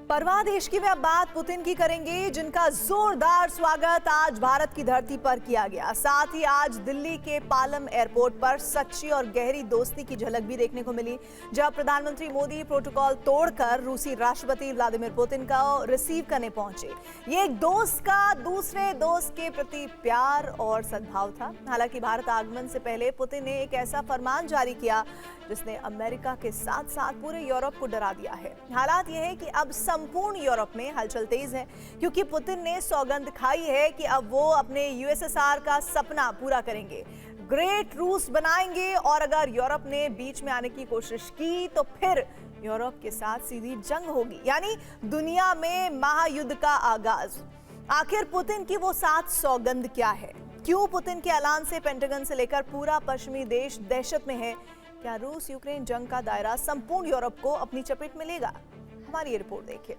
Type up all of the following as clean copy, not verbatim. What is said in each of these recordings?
परवाह देश की में अब बात पुतिन की करेंगे, जिनका जोरदार स्वागत आज भारत की धरती पर किया गया। साथ ही आज दिल्ली के पालम एयरपोर्ट पर सच्ची और गहरी दोस्ती की झलक भी देखने को मिली, जहां प्रधानमंत्री मोदी प्रोटोकॉल तोड़कर रूसी राष्ट्रपति व्लादिमीर पुतिन का रिसीव करने पहुंचे। ये एक दोस्त का दूसरे दोस्त के प्रति प्यार और सद्भाव था। हालांकि भारत आगमन से पहले पुतिन ने एक ऐसा फरमान जारी किया जिसने अमेरिका के साथ साथ पूरे यूरोप को डरा दिया है। हालात यह है कि अब संपूर्ण यूरोप में हलचल तेज है, क्योंकि पुतिन ने सौगंध खाई है कि अब वो अपने यूएसएसआर का सपना पूरा करेंगे, ग्रेट रूस बनाएंगे। और अगर यूरोप ने बीच में आने की कोशिश की तो फिर यूरोप के साथ सीधी जंग होगी, यानी दुनिया में महायुद्ध का आगाज। आखिर पुतिन की वो सात सौगंध क्या है? क्यों पुतिन के ऐलान से पेंटागन से लेकर पूरा पश्चिमी देश दहशत में है? क्या रूस यूक्रेन जंग का दायरा संपूर्ण यूरोप को अपनी चपेट में लेगा? हमारी ये रिपोर्ट देखिए।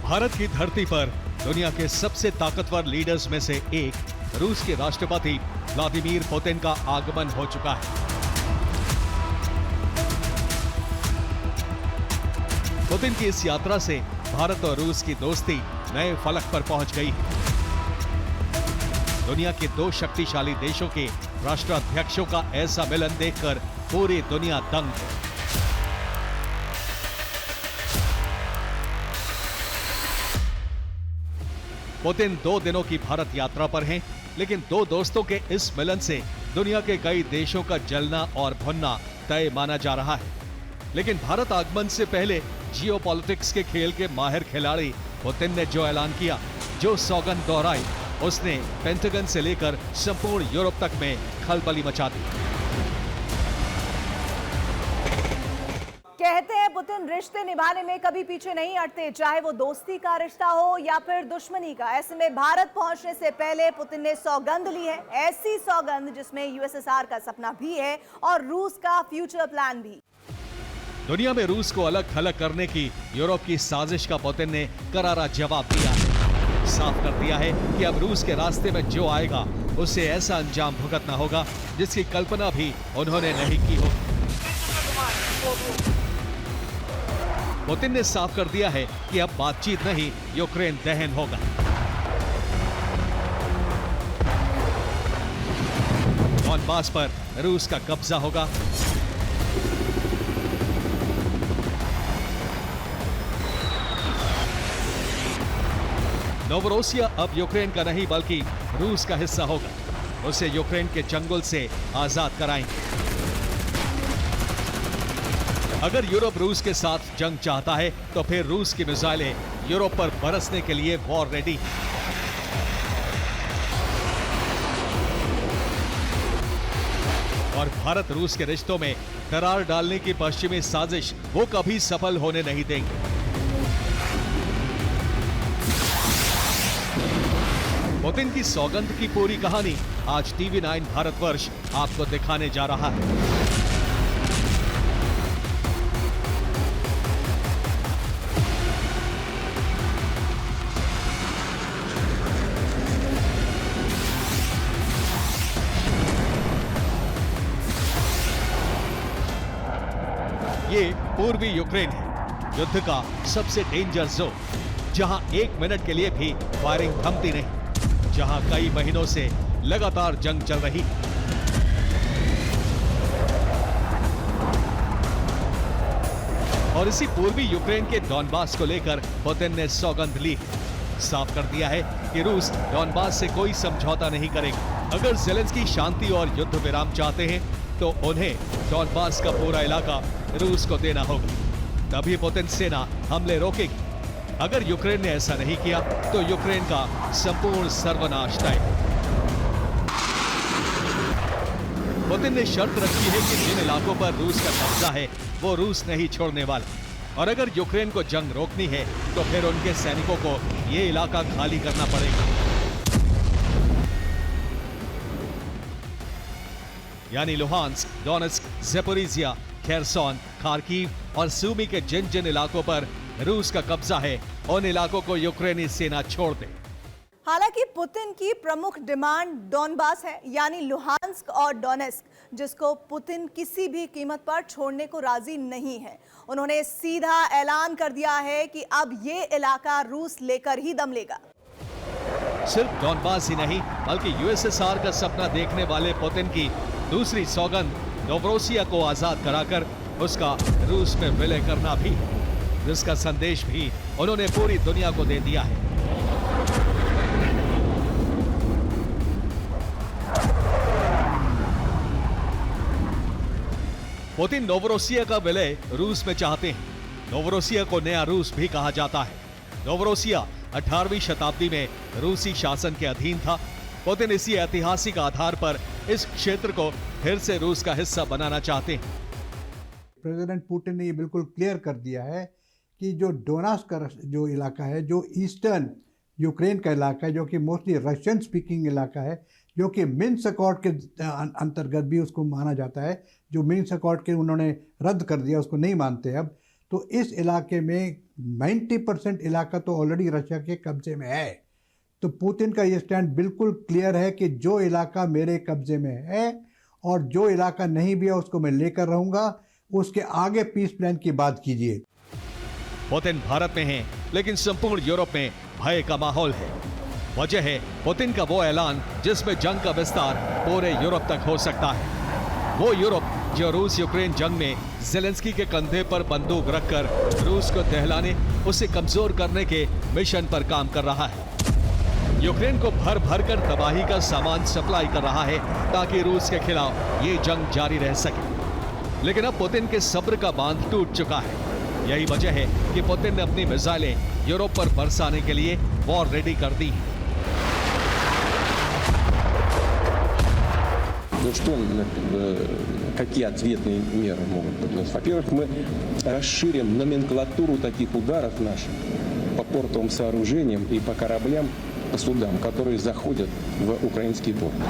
भारत की धरती पर दुनिया के सबसे ताकतवर लीडर्स में से एक रूस के राष्ट्रपति व्लादिमीर पुतिन का आगमन हो चुका है। पुतिन की इस यात्रा से भारत और रूस की दोस्ती नए फलक पर पहुंच गई है। दुनिया के दो शक्तिशाली देशों के राष्ट्राध्यक्षों का ऐसा मिलन देखकर पूरी दुनिया दंग है। पुतिन 2 दिनों की भारत यात्रा पर हैं, लेकिन दो दोस्तों के इस मिलन से दुनिया के कई देशों का जलना और भुनना तय माना जा रहा है। लेकिन भारत आगमन से पहले जियोपॉलिटिक्स के खेल के माहिर खिलाड़ी पुतिन ने जो ऐलान किया, जो सौगंध दोहराई, उसने पेंटागन से लेकर संपूर्ण यूरोप तक में खलबली मचा दी। कहते हैं पुतिन रिश्ते निभाने में कभी पीछे नहीं हटते, चाहे वो दोस्ती का रिश्ता हो या फिर दुश्मनी का। ऐसे में भारत पहुंचने से पहले पुतिन ने सौगंध ली है, ऐसी सौगंध जिसमें यूएसएसआर का सपना भी है और रूस का फ्यूचर प्लान भी। दुनिया में रूस को अलग थलग करने की यूरोप की साजिश का पुतिन ने करारा जवाब दिया है। साफ कर दिया है कि अब रूस के रास्ते में जो आएगा उसे ऐसा अंजाम भुगतना होगा जिसकी कल्पना भी उन्होंने नहीं की हो। पुतिन ने साफ कर दिया है कि अब बातचीत नहीं, यूक्रेन दहन होगा। डॉनबास पर रूस का कब्जा होगा। नोवरोसिया अब यूक्रेन का नहीं बल्कि रूस का हिस्सा होगा। उसे यूक्रेन के चंगुल से आजाद कराएंगे। अगर यूरोप रूस के साथ जंग चाहता है तो फिर रूस की मिसाइलें यूरोप पर बरसने के लिए वॉर रेडी। और भारत रूस के रिश्तों में दरार डालने की पश्चिमी साजिश वो कभी सफल होने नहीं देंगे। पुतिन की सौगंध की पूरी कहानी आज TV9 भारतवर्ष आपको दिखाने जा रहा है। ये पूर्वी यूक्रेन है, युद्ध का सबसे डेंजर जोन, जहां 1 मिनट के लिए भी फायरिंग थमती नहीं, जहां कई महीनों से लगातार जंग चल रही। और इसी पूर्वी यूक्रेन के डॉनबास को लेकर पुतिन ने सौगंध ली। साफ कर दिया है कि रूस डॉनबास से कोई समझौता नहीं करेगा। अगर ज़ेलेंस्की शांति और युद्ध विराम चाहते हैं तो उन्हें डॉनबास का पूरा इलाका रूस को देना होगा, तभी पुतिन सेना हमले रोकेगी। अगर यूक्रेन ने ऐसा नहीं किया तो यूक्रेन का संपूर्ण सर्वनाश तय। पुतिन ने शर्त रखी है कि जिन इलाकों पर रूस का कब्जा है वो रूस नहीं छोड़ने वाला, और अगर यूक्रेन को जंग रोकनी है तो फिर उनके सैनिकों को ये इलाका खाली करना पड़ेगा। यानी Luhansk, Donetsk, Zaporizhzhia, Kherson, Kharkiv और सूमी के जिन जिन इलाकों पर रूस का कब्जा है, उन इलाकों को यूक्रेनी सेना छोड़ दे। हालांकि पुतिन की प्रमुख डिमांड डॉनबास है, यानी लुहांस्क और डोनेस्क, जिसको पुतिन किसी भी कीमत पर छोड़ने को राजी नहीं है। उन्होंने सीधा ऐलान कर दिया है कि अब ये इलाका रूस लेकर ही दम लेगा। सिर्फ डॉनबास ही नहीं बल्कि यूएसएसआर का सपना देखने वाले पुतिन की दूसरी सौगंध नोवरोसिया को आजाद कराकर उसका रूस में विलय करना भी, जिसका संदेश भी उन्होंने पूरी दुनिया को दे दिया है। पुतिन नोवरोसिया का विलय रूस में चाहते हैं। नोवरोसिया को नया रूस भी कहा जाता है। नोवरोसिया 18वीं शताब्दी में रूसी शासन के अधीन था। पुतिन इसी ऐतिहासिक आधार पर इस क्षेत्र को फिर से रूस का हिस्सा बनाना चाहते हैं। प्रेसिडेंट पुतिन ने ये बिल्कुल क्लियर कर दिया है कि जो डोनास्क का जो इलाका है, जो ईस्टर्न यूक्रेन का इलाका है, जो कि मोस्टली रशियन स्पीकिंग इलाका है, जो कि मिन्स्क अकॉर्ड के अंतर्गत भी उसको माना जाता है, जो मिन्स्क अकॉर्ड के उन्होंने रद्द कर दिया, उसको नहीं मानते अब। तो इस इलाके में 90% इलाका तो ऑलरेडी रशिया के कब्जे में है। तो पुतिन का ये स्टैंड बिल्कुल क्लियर है कि जो इलाका मेरे कब्जे में है और जो इलाका नहीं भी है उसको मैं लेकर रहूंगा। उसके आगे पीस प्लान की बात कीजिए। पुतिन भारत में हैं, लेकिन संपूर्ण यूरोप में भय का माहौल है। वजह है पुतिन का वो ऐलान जिसमें जंग का विस्तार पूरे यूरोप तक हो सकता है। वो यूरोप जो रूस यूक्रेन जंग में ज़ेलेंस्की के कंधे पर बंदूक रखकर रूस को दहलाने, उसे कमजोर करने के मिशन पर काम कर रहा है। यूक्रेन को भर भर कर तबाही का सामान सप्लाई कर रहा है ताकि रूस के खिलाफ ये जंग जारी रह सके। लेकिन अब पुतिन के सब्र का बांध टूट चुका है। यही वजह है कि पुतिन ने अपनी मिसाइलें यूरोप पर बरसाने के लिए वॉर रेडी कर दी। Ну что, какие ответные меры могут быть? Во-первых, мы расширим номенклатуру таких ударов наших по портовым сооружениям и по кораблям, по судам, которые заходят в украинский порт.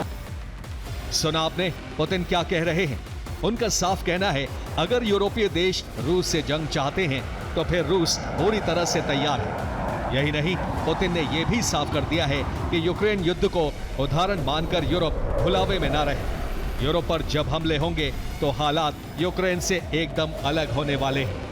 सुना आपने पुतिन क्या कह रहे हैं? उनका साफ कहना है, अगर यूरोपीय देश रूस से जंग चाहते हैं तो फिर रूस पूरी तरह से तैयार है। यही नहीं, पुतिन ने यह भी साफ कर दिया है कि यूक्रेन युद्ध को उदाहरण मानकर यूरोप भुलावे में न रहे। यूरोप पर जब हमले होंगे तो हालात यूक्रेन से एकदम अलग होने वाले हैं।